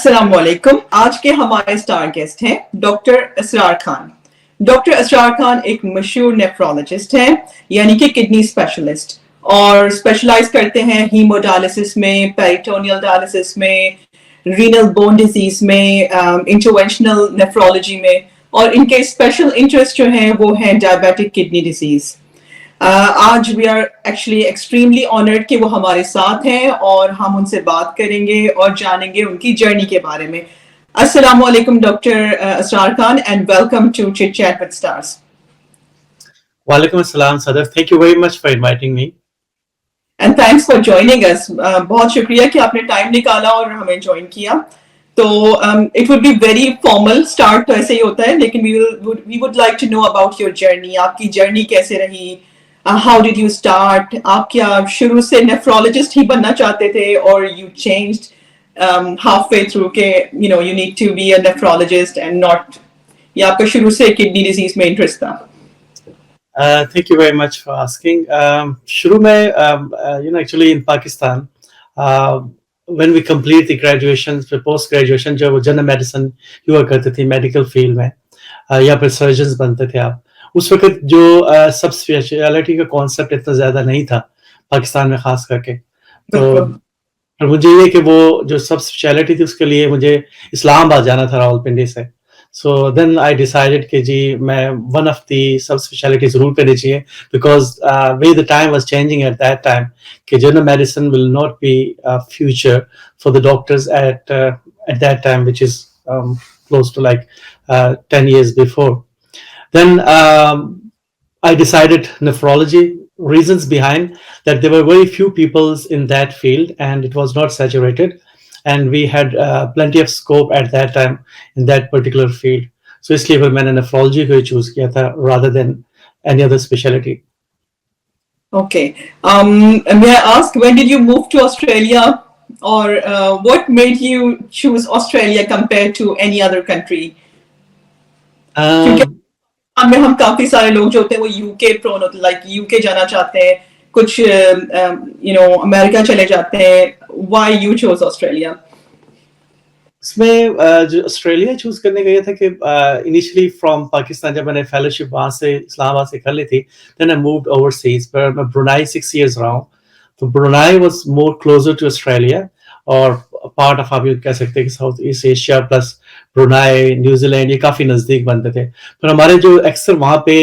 अस्सलाम वालेकुम। आज के हमारे स्टार गेस्ट हैं डॉक्टर असरार खान। डॉक्टर असरार खान एक मशहूर नेफ्रोलॉजिस्ट हैं, यानी कि किडनी स्पेशलिस्ट, और स्पेशलाइज करते हैं हीमोडायलिसिस में, पेरिटोनियल डायलिसिस में, रीनल बोन डिजीज में, इंटरवेंशनल नेफ्रोलॉजी में, और इनके स्पेशल इंटरेस्ट जो हैं वो हैं डायबिटिक किडनी डिजीज। आज we are actually extremely honoured कि वो हमारे साथ हैं और हम उनसे बात करेंगे और जानेंगे उनकी जर्नी के बारे में। अस्सलाम वालेकुम doctor Asrar Khan and welcome to chit chat with stars. वालेकुम अस्सलाम Sadaf, thank you very much for inviting me and thanks for joining us. बहुत शुक्रिया कि आपने टाइम निकाला और हमें ज्वाइन किया। तो it would be very formal start, तो ऐसे ही होता है, लेकिन we would like to know about your journey. आपकी जर्नी कैसे रही? How did you start? आप क्या शुरू से नेफ्रोलॉजिस्ट ही बनना चाहते थे और यू चेंज्ड halfway through के you need to be a nephrologist and not, या आपका शुरू से किडनी डिजीज में इंटरेस्ट था? Thank you very much for asking. शुरू में actually in Pakistan when we complete the graduation, फिर पोस्ट ग्रेजुएशन जो वो जनरल मेडिसिन हुआ करती थी मेडिकल फील्ड में, या फिर सर्जन्स बनते थे आप। उस वक्त जो सब स्पेशलिटी का कॉन्सेप्ट इतना ज्यादा नहीं था पाकिस्तान में खास करके, तो मुझे ये कि वो जो सब स्पेशलिटी थी उसके लिए मुझे इस्लामाबाद जाना था रावलपिंडी से। सो देन आई डिसाइडेड कि जी मैं वन ऑफ दी सब स्पेशलिटी जरूर करनी चाहिए, because way the time was changing at that time कि general medicine will not be future for the doctors at that time, which is close to like 10 years before. Then I decided nephrology. Reasons behind that, there were very few people in that field and it was not saturated, and we had plenty of scope at that time in that particular field. So इसलिए फिर मैंने nephrology को choose किया था rather than any other specialty. Okay. May I ask, when did you move to Australia, or what made you choose Australia compared to any other country? में हम काफी सारे लोग जो होते हैं वो यूके प्रोन होते हैं, लाइक यूके जाना चाहते हैं, कुछ अमेरिका चले जाते हैं। Why you chose Australia? इसमें जो ऑस्ट्रेलिया चूज करने का ये था कि इनिशियली फ्रॉम पाकिस्तान जब मैंने फेलोशिप वहां से इस्लामाबाद से कर ली थी, देन आई मूव्ड ओवरसीज, पर मैं ब्रुनाई 6 years रहा हूँ। तो Brunei was more closer to Australia और पार्ट ऑफ, आप ये कह सकते हैं कि south east Asia plus Brunei, New Zealand, ये काफी नजदीक बनते थे। पर हमारे जो अक्सर वहां पे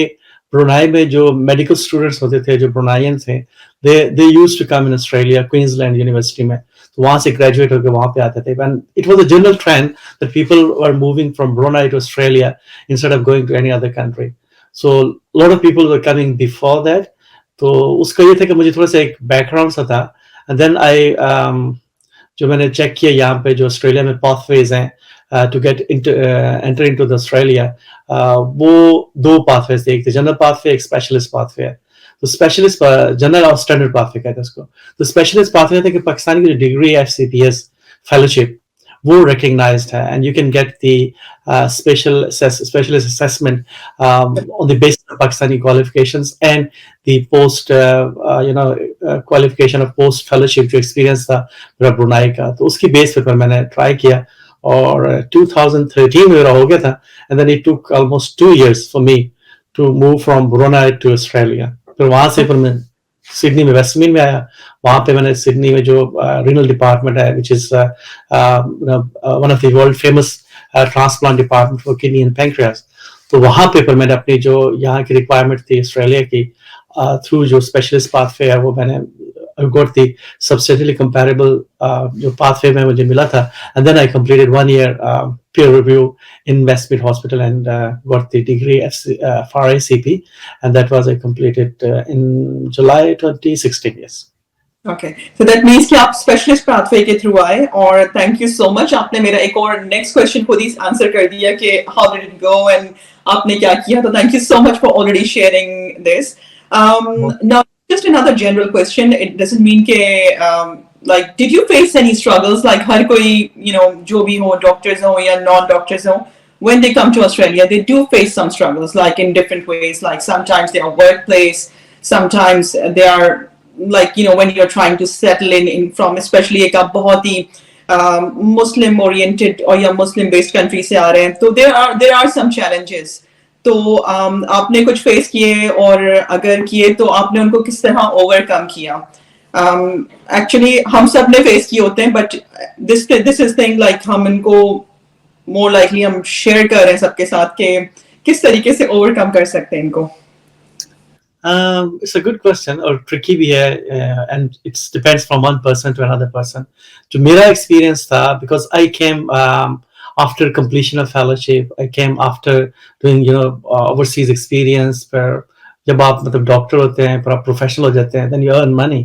ब्रुनाई में जो मेडिकल स्टूडेंट्स होते थे, जो ब्रुनाइयन थे, they used to come in Australia, Queensland university में, तो वहां से ग्रेजुएट होकर वहां पे आते थे। And it was a general trend that people were moving from Brunei to Australia instead of going to any other country. So lot of people were coming before that. तो उसका ये था कि मुझे थोड़ा सा एक बैकग्राउंड सा था। एंड देन आई जो मैंने चेक किया यहाँ पे जो ऑस्ट्रेलिया में पाथवेज हैं to get enter into the Australia, वो 2 पाथवेज थे, एक जनरल पाथवे, एक स्पेशलिस्ट पाथवे है। तो स्पेशलिस्ट जनरल और स्टैंडर्ड पाथवे कहते हैं उसको। तो स्पेशलिस्ट पाथवे थे कि पाकिस्तान की जो डिग्री FCPS फेलोशिप वो रिकग्नाइज्ड है, and you can get the specialist assessment on the basis of Pakistani qualifications and the post qualification of post fellowship जो experience था मेरा ब्रुनाई का, तो उसकी बेस पर मैंने ट्राई किया और 2013 में मेरा हो गया था। and then it took almost 2 years for me to move from Brunei to Australia. फिर वहां से फिर मैं सिडनी में वेस्टमीन में आया। वहां पे मैंने सिडनी में जो रीनल डिपार्टमेंट है, which is one of the world famous transplant department for kidney and pancreas, तो वहां पे फिर मैंने अपनी जो यहाँ की रिक्वायरमेंट थी ऑस्ट्रेलिया की थ्रू जो स्पेशलिस्ट पाथवे है, वो मैंने got the substantially comparable जो pathway में मुझे मिला था, and then I completed 1 year peer review in Westmead Hospital and got the degree for ACP, and that was I completed in July 2016. Yes. Okay, so that means कि आप specialist pathway के through आए, और thank you so much. आपने मेरा एक और next question खुद ही आंसर कर दिया कि how did it go and आपने क्या किया, तो thank you so much for already sharing this. Now just another general question, it doesn't mean ke like did you face any struggles, like har koi jo bhi ho, doctors ho ya non doctors ho, when they come to Australia they do face some struggles, like in different ways, like sometimes their workplace, sometimes they are like when you're trying to settle in from, especially ek aap bahut hi Muslim oriented और या मुस्लिम based country से आ रहे हैं, तो there are some challenges. तो आपने कुछ face किए, और अगर किए तो आपने उनको किस तरह ओवरकम किया? एक्चुअली हम सब ने फेस किए होते हैं, but this is thing like हम इनको मोर लाइकली हम शेयर कर रहे हैं सबके साथ कि किस तरीके से ओवरकम कर सकते हैं इनको। It's a good question और tricky भी है, and it depends from one person to another person. जो मेरा experience था, because I came after completion of fellowship, I came after doing overseas experience, पर जब आप मतलब डॉक्टर होते हैं, पर आप प्रोफेशनल हो जाते हैं, then you earn money.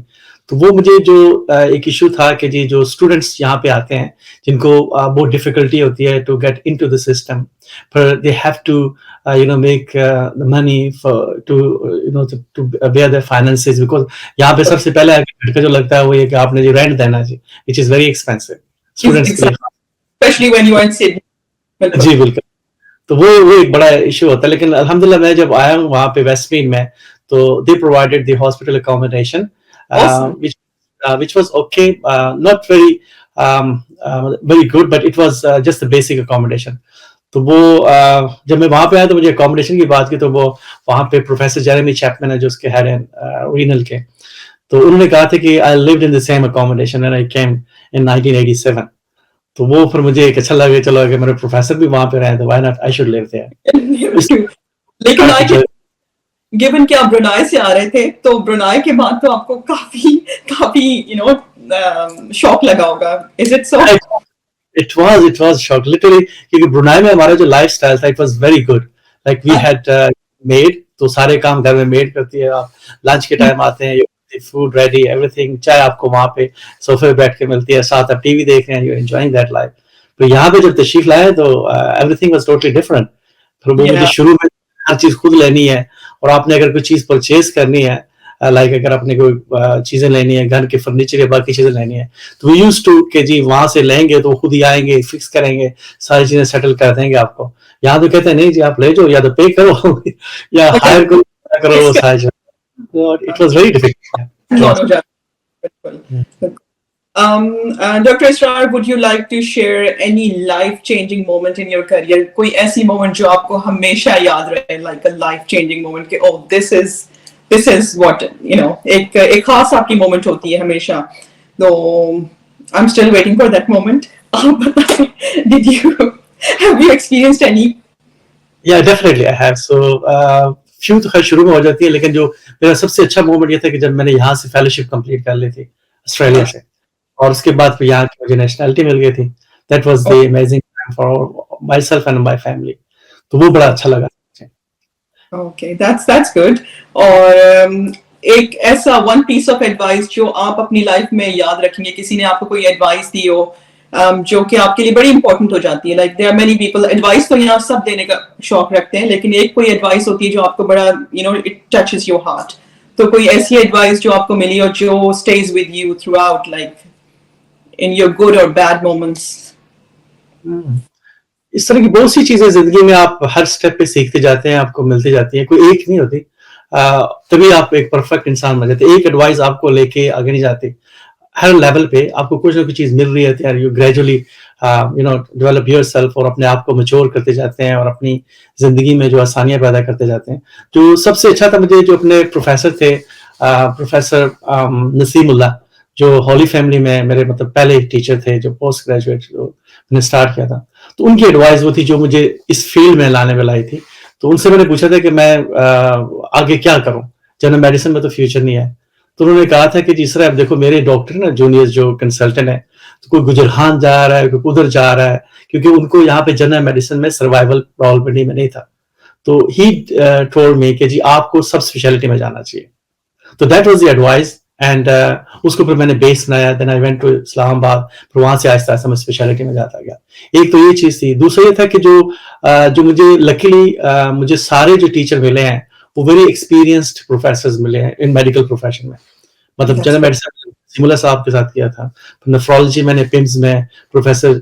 तो वो मुझे जो एक इशू था कि जी जो स्टूडेंट्स यहाँ पे आते हैं जिनको बहुत डिफिकल्टी होती है to get into the system, पर they have to make the money for to to bear their finances, because यहाँ पे सबसे पहले घर का जो लगता है वो ये कि आपने जो रेंट देना जी, which is very expensive students के लिए, especially when you are in Sydney। जी बिल्कुल। तो वो एक बड़ा इशू होता है, लेकिन अल्हम्दुलिल्लाह मैं जब आया हूँ वहाँ पे वेस्टमीन में, तो दे provided the hospital accommodation which was okay, not very good, but it was just the basic accommodation. तो वो जब मैं वहां पे आया तो मुझे अकोमोडेशन की बात की, तो वो वहां पे प्रोफेसर जेरेमी चैपमैन है जो उसके हेड हैं रीनल के, तो उन्होंने कहा था कि I lived in the same accommodation and I came in 1987। तो वो फिर मुझे एक अच्छा लगा, चलो अगर मेरे प्रोफेसर भी वहां पे रहे तो why not, I should live there. लेकिन गिवन कि आप ब्रुनाई से आ रहे थे, तो ब्रुनाई के बाद तो आपको काफी काफी शॉक लगा होगा। Is it so? It was shock literally, क्योंकि ब्रुनाई में हमारा जो लाइफस्टाइल था it was very good, like we had maid, तो सारे काम घर में मेड करती है, आप लंच के टाइम आते हैं, फूड रेडी, एवरीथिंग, चाय आपको वहां पे सोफे पे बैठ के मिलती है, साथ आप टीवी देख रहे हैं, यू एंजॉयिंग दैट लाइफ। तो यहाँ पे जब तशरीफ लाए तो एवरीथिंग वाज टोटली डिफरेंट। फिर वो मुझे शुरू में हर चीज खुद लेनी है, और आपने अगर कोई चीज परचेज करनी है, लाइक अगर आपने कोई चीजें लेनी है, घर के फर्नीचर या बाकी चीजें लेनी है, तो वी यूज्ड टू कि जी वहां से लेंगे तो खुद ही आएंगे, फिक्स करेंगे, सारी चीजें सेटल कर देंगे आपको। यहाँ तो कहते हैं नहीं जी आप ले जाओ, या तो पे करो या हायर करो वो सारी चीजें। It was very difficult. Dr. Asrar, would you like to share any life-changing moment in your career? कोई ऐसी moment जो आपको हमेशा याद रहे, like a life-changing moment कि oh this is what एक खास आपकी moment होती है हमेशा। तो I'm still waiting for that moment. Have you experienced any? Yeah, definitely I have. So few तो खैर शुरू में हो जाती है, लेकिन जो मेरा सबसे अच्छा मोमेंट ये था कि जब मैंने यहाँ से फेलोशिप कंप्लीट कर ली थी ऑस्ट्रेलिया से, और उसके बाद फिर यहाँ की मुझे नेशनलिटी मिल गई थी। That was the amazing time for my self and my family. तो वो बड़ा अच्छा लगा। Okay, that's good. और एक ऐसा वन पीस ऑफ एडवाइस जो आप अपनी लाइफ में याद रखेंगे, किसी ने आपको कोई एडवाइस दी हो जो कि आपके लिए बड़ी इंपॉर्टेंट हो जाती है। Like there are many people, advice तो यहाँ सब देने का शौक रखते हैं, लेकिन एक कोई एडवाइस होती है जो आपको बड़ा इट टचेस योर हार्ट। तो कोई ऐसी एडवाइस जो आपको मिली और जो stage with you through out, like in your good और बैड मोमेंट्स? इस तरह की बहुत सी चीजें जिंदगी में आप हर स्टेप पे सीखते जाते हैं, आपको मिलती जाती है, कोई एक नहीं होती। तभी आप एक परफेक्ट इंसान बन जाते। एक एडवाइस आपको लेके आगे नहीं जाती, हर लेवल पे आपको कुछ ना कुछ चीज मिल रही है, यू ग्रेजुअली डेवलप योरसेल्फ, और अपने आप को मैच्योर करते जाते हैं और अपनी जिंदगी में जो आसानियां पैदा करते जाते हैं। जो सबसे अच्छा था मुझे जो अपने प्रोफेसर थे, प्रोफेसर नसीमुल्लाह, जो हॉली फैमिली में मेरे मतलब पहले टीचर थे, जो पोस्ट ग्रेजुएट जो मैंने स्टार्ट किया था, तो उनकी एडवाइस वो थी जो मुझे इस फील्ड में लाने में लाई थी। तो उनसे मैंने पूछा था कि मैं आगे क्या करूं, जनरल मेडिसिन में तो फ्यूचर नहीं है। तो उन्होंने कहा था कि जिस तरह आप देखो मेरे डॉक्टर ना जूनियर जो कंसल्टेंट है, तो कोई गुजरखान जा रहा है, कोई उधर जा रहा है, क्योंकि उनको यहाँ पे जनरल मेडिसिन में सर्वाइवल प्रॉबिलिटी में नहीं था। तो ही टोल्ड मी कि जी आपको सब स्पेशलिटी में जाना चाहिए। तो that was the advice, and उसके ऊपर मैंने बेस बनाया। Then I went to Islamabad, फिर वहां से आहिस्ता आहिस्ता मैं स्पेशलिटी में जाता गया। एक तो ये चीज थी। दूसरा ये था कि जो मुझे लकीली मुझे सारे जो टीचर मिले हैं वो वेरी एक्सपीरियंस्ड प्रोफेसर्स मिले हैं इन मेडिकल प्रोफेशन में। मतलब जनरल मेडिसिन सिमुला साहब के साथ किया था, नेफ्रोलॉजी मैंने पिम्स में प्रोफेसर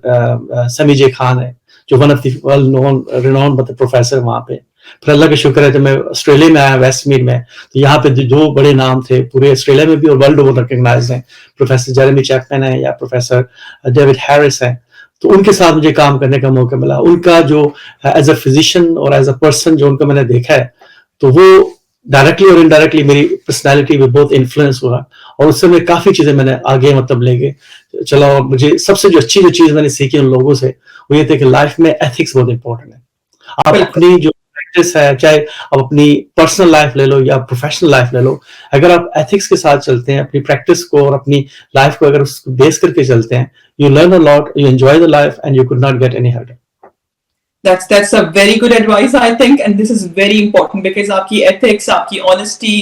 समी जे खान है जो one of the well known renowned मतलब प्रोफेसर वहां पे। फिर अल्लाह का शुक्र है, जब मैं ऑस्ट्रेलिया में आया वेस्टमीड में, तो यहाँ पे जो बड़े नाम थे पूरे ऑस्ट्रेलिया में भी और वर्ल्ड ओवर रिकग्नाइज हैं, प्रोफेसर जेरेमी चैपमैन है या प्रोफेसर डेविड हैरिस है, तो उनके साथ मुझे काम करने का मौका मिला। उनका जो एज अ फिजिशियन और एज अ पर्सन जो उनको मैंने देखा है, तो वो डायरेक्टली और इनडायरेक्टली मेरी पर्सनैलिटी में बहुत इन्फ्लुएंस हुआ, और उससे मैं काफी चीजें मैंने आगे मतलब लेके चला। और मुझे सबसे जो अच्छी चीज मैंने सीखी उन लोगों से वो ये थी कि लाइफ में एथिक्स बहुत इंपॉर्टेंट है। आप बिल्कुल। अपनी जो प्रैक्टिस है, चाहे आप अपनी पर्सनल लाइफ ले लो या प्रोफेशनल लाइफ ले लो, अगर आप एथिक्स के साथ चलते हैं, अपनी प्रैक्टिस को और अपनी लाइफ को अगर उसको बेस करके चलते हैं, you learn a lot, you enjoy the life and you could not get any hurt. That's a very good advice, I think, and this is very important because आपकी ethics, आपकी honesty,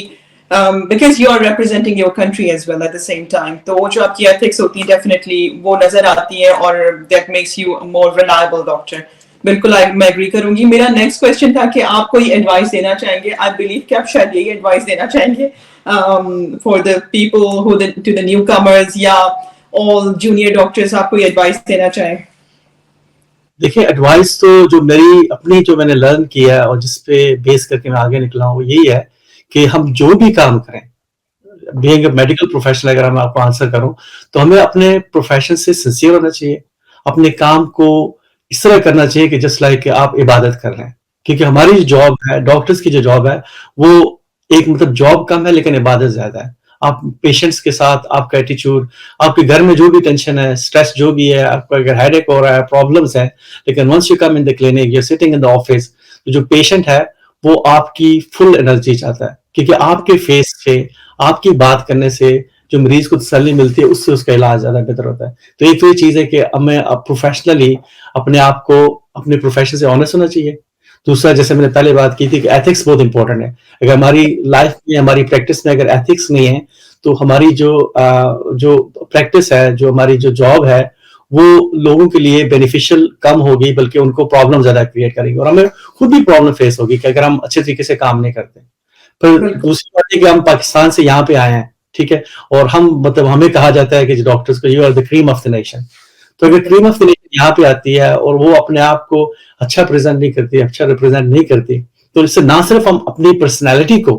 because you are representing your country as well at the same time. तो वो जो आपकी ethics होती है definitely वो नजर आती है और that makes you a more reliable doctor. बिल्कुल मैं एग्री करूंगी। मेरा नेक्स्ट क्वेश्चन था कि आप कोई एडवाइस देना चाहेंगे? आई बिलीव कि आप शायद यही एडवाइस देना चाहेंगे for the people who to the newcomers या ऑल जूनियर डॉक्टर्स, आप कोई एडवाइस देना चाहें? देखिए, एडवाइस तो जो मेरी अपनी जो मैंने लर्न किया है और जिस पे बेस करके मैं आगे निकला हूँ वो यही है कि हम जो भी काम करें, बीइंग अ मेडिकल प्रोफेशनल, अगर मैं आपको आंसर करूं, तो हमें अपने प्रोफेशन से सिंसियर होना चाहिए, अपने काम को इस तरह करना चाहिए कि जस्ट लाइक आप इबादत कर रहे हैं। क्योंकि हमारी जो जॉब है, डॉक्टर्स की जो जॉब है, वो एक मतलब जॉब कम है लेकिन इबादत ज्यादा है। आप पेशेंट्स के साथ आपका एटीट्यूड, आपके घर में जो भी टेंशन है, स्ट्रेस जो भी है, आपको अगर हेडेक हो रहा है, प्रॉब्लम्स है, लेकिन once you come in the clinic, you sitting in the office, तो जो पेशेंट है वो आपकी फुल एनर्जी चाहता है, क्योंकि आपके फेस से, आपकी बात करने से जो मरीज को तसल्ली मिलती है, उससे उसका इलाज ज्यादा बेहतर होता है। तो एक तो ये चीज है कि हमें प्रोफेशनली अपने आप को अपने प्रोफेशन से ऑनेस्ट होना चाहिए। दूसरा, जैसे मैंने पहले बात की थी कि एथिक्स बहुत इंपॉर्टेंट है। अगर हमारी लाइफ में, हमारी प्रैक्टिस में अगर एथिक्स नहीं है, तो हमारी जो प्रैक्टिस है, जो हमारी जो जॉब है, वो लोगों के लिए बेनिफिशियल कम होगी, बल्कि उनको प्रॉब्लम ज्यादा क्रिएट करेगी, और हमें खुद भी प्रॉब्लम फेस होगी कि अगर हम अच्छे तरीके से काम नहीं करते। पर दूसरी बात है कि हम पाकिस्तान से यहाँ पे आए हैं, ठीक है, और हम मतलब हमें कहा जाता है कि डॉक्टर्स को, you are the cream of the nation. तो अगर क्रीम ऑफ द नेशन यहाँ पे आती है और वो अपने आप को अच्छा प्रेजेंट नहीं करती, अच्छा रिप्रेजेंट नहीं करती, तो इससे ना सिर्फ हम अपनी पर्सनैलिटी को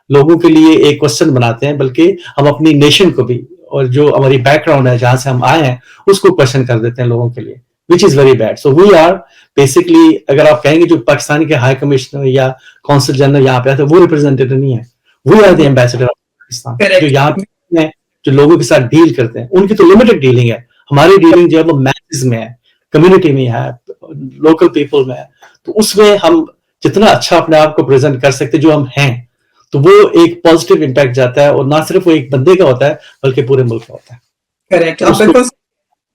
लोगों के लिए एक क्वेश्चन बनाते हैं, बल्कि हम अपनी नेशन को भी, और जो हमारी बैकग्राउंड है, जहां से हम आए हैं, उसको क्वेश्चन कर देते हैं लोगों के लिए, which is very bad. So we are basically, अगर आप कहेंगे जो पाकिस्तान के हाई कमिश्नर या कौंसल जनरल यहाँ पे आते हैं, वो रिप्रेजेंटेटिव नहीं है, we are the ambassador of Pakistan. जो यहाँ पे जो लोगों के साथ डील करते हैं, उनकी तो लिमिटेड डीलिंग है, हमारी डीलिंग जो है वो मैसेज में है, कम्युनिटी में है, लोकल पीपल में है। तो उसमें हम जितना अच्छा अपने आप को प्रेजेंट कर सकते जो हम हैं, तो वो एक पॉजिटिव इम्पैक्ट जाता है, और ना सिर्फ वो एक बंदे का होता है बल्कि पूरे मुल्क का होता है। करेक्ट। अब बिल्कुल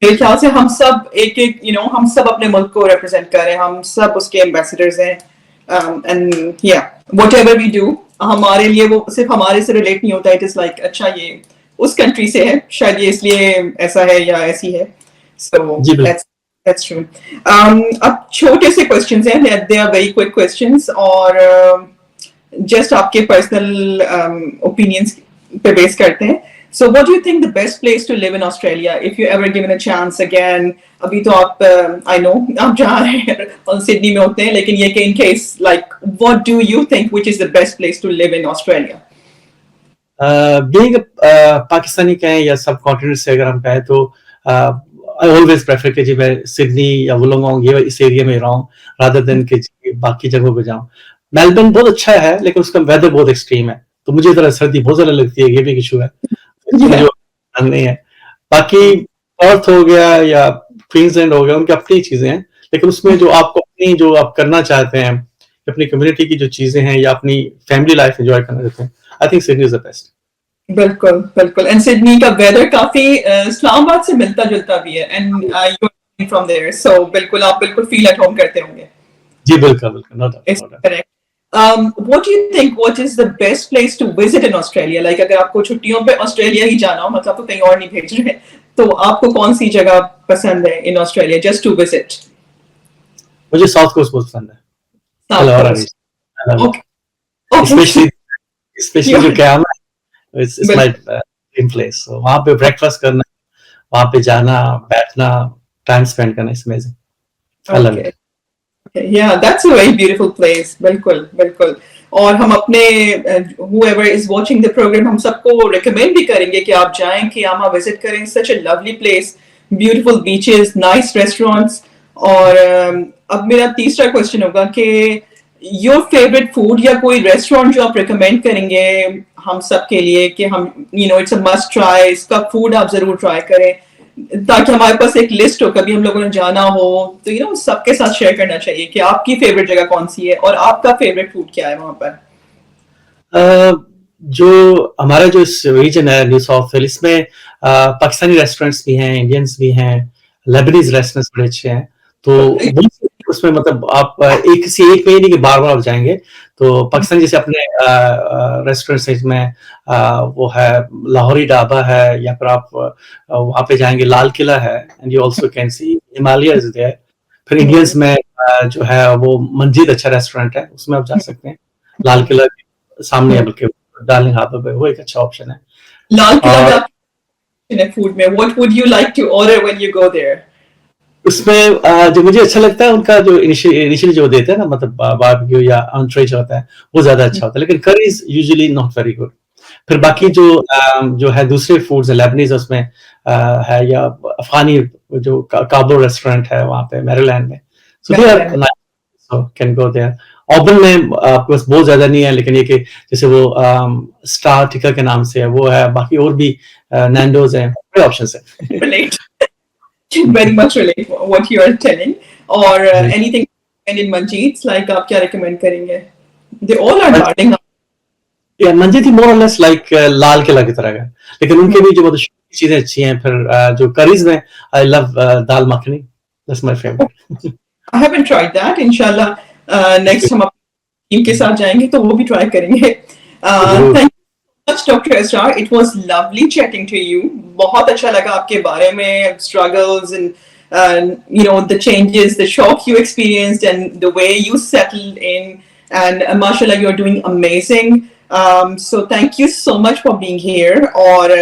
मेरे ख्याल से हम सब एक एक हम सब अपने मुल्क को रिप्रेजेंट कर रहे हैं, हम सब उसके एम्बेसडर्स हैं, एंड या व्हाटएवर वी डू, हमारे लिए वो सिर्फ हमारे से रिलेट नहीं होता। इट इज लाइक अच्छा ये उस कंट्री से है, शायद ये इसलिए ऐसा है या ऐसी है। सो that's true. अब छोटे से क्वेश्चंस हैं, they are very quick questions, और जस्ट आपके पर्सनल ओपिनियंस पे बेस करते हैं। So what do you think the best place to live in Australia if you ever given a chance again? अभी तो आप I know आप जहाँ हैं सिडनी में होते हैं, लेकिन ये कि in case, like what do you think which is the best place to live in Australia? Being Pakistani कहें या सब कॉन्टिनेंट से अगर हम कहें, तो आई ऑलवेज प्रेफर कि जी मैं सिडनी या वुलंगोंग ये इस एरिया में रहूं, रादर देन कि बाकी जगहों पे जाऊं। मेलबर्न बहुत अच्छा है, लेकिन उसका वेदर बहुत एक्सट्रीम है, तो मुझे जरा सर्दी बहुत ज्यादा लगती है, ये भी इशू है जो नहीं है। बाकी पर्थ हो गया या क्वींसलैंड हो गया, उनकी अपनी चीजें हैं, लेकिन उसमें जो आपको अपनी जो आप करना चाहते हैं, अपनी कम्युनिटी की जो चीजें हैं या अपनी फैमिली लाइफ एंजॉय करना चाहते हैं, I think Sydney is the best. बिल्कुल बिल्कुल। एंड सिडनी का वेदर काफी इस्लामाबाद से मिलता जुलता भी है, एंड यू फ्रॉम देयर, सो बिल्कुल आप बिल्कुल फील एट होम करते होंगे। जी बिल्कुल बिल्कुल, no doubt, no doubt. Correct. what do you think, what is the best place to visit in Australia? Like अगर आपको छुट्टियों पे ऑस्ट्रेलिया ही जाना हो, मतलब आपको कहीं और नहीं भेज रहे, तो आपको कौन सी जगह पसंद है in Australia just to visit? मुझे साउथ कोस्ट बहुत पसंद है, स्पेशली जो क्या है, इट्स माय ड्रीम प्लेस। वहां पे ब्रेकफास्ट करना, वहां पे जाना, बैठना, टाइम स्पेंड करना, it's amazing, I love it. Yeah, that's a very beautiful place. बिल्कुल बिल्कुल. और हम अपने whoever is watching the program हम सबको recommend भी करेंगे कि आप जाएं कि आमा visit करें. Such a lovely place, beautiful beaches, nice restaurants. और अब मेरा तीसरा question होगा कि your favorite food या कोई restaurant जो आप recommend करेंगे हम सब के लिए कि हम it's a must try, इसका food आप जरूर try करें ताकि हमारे पास एक लिस्ट हो कभी हम लोगों ने जाना हो तो सबके साथ शेयर करना चाहिए कि आपकी फेवरेट जगह कौन सी है और आपका फेवरेट फूड क्या है वहां पर. जो हमारा जो रीजन है न्यू साउथ वेल्स इसमें पाकिस्तानी रेस्टोरेंट्स भी हैं, इंडियंस भी हैं, लेबनीज रेस्टोरेंट्स बड़े अच्छे हैं. तो उसमें मतलब आप एक से एक महीने के बार बार आप जाएंगे तो पाकिस्तान जैसे अपने रेस्टोरेंट्स इसमें वो है लाहौरी ढाबा है या फिर आप वहां पे जाएंगे लाल किला है and you also can see Himalayas there. फिर इंडियंस में जो है वो मंजिद अच्छा रेस्टोरेंट है उसमें आप जा सकते हैं. लाल किला के सामने है बल्कि डार्लिंग हार्बर पे वो एक अच्छा ऑप्शन है. लाल किला में फूड में what would you like to order when you go there. उसमें जो मुझे अच्छा लगता है उनका जो इनिशियली जो देते हैं ना मतलब बारबेक्यू या एंट्रे जो होता है वो ज्यादा अच्छा होता है लेकिन करी is usually not very good. फिर बाकी जो है दूसरे फूड्स है लेबनीज उसमें है या अफगानी जो काबो रेस्टोरेंट है वहां पे मैरीलैंड में so they are nice can go there. Auburn में आपके पास बहुत ज्यादा नहीं है लेकिन ये कि जैसे वो स्टार टिका के नाम से है वो है बाकी और भी नैंडोज हैं बड़े ऑप्शंस हैं. Very much relate what you are telling or anything in Manjeet's like आप क्या recommend करेंगे. They all are darling. या मंजीत ही मोर और लेस लाइक लाल किला की तरह है लेकिन उनके भी जो बहुत चीजें अच्छी हैं. फिर जो करीज में I love dal makhani that's my favourite. I haven't tried that. Inshallah next हम अपनी टीम के साथ जाएंगे तो वो भी try करेंगे. Thank you so much Dr. Asrar. It was lovely chatting to you. बहुत अच्छा लगा आपके बारे में struggles and the changes, the shock you experienced and the way you settled in and mashallah you're doing amazing. So thank you so much for being here और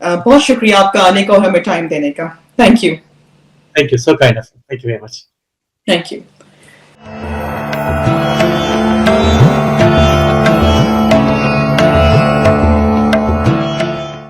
बहुत शुक्रिया आपका आने का और हमें टाइम देने का. Thank you. Thank you, so kind of you. Thank you very much. Thank you.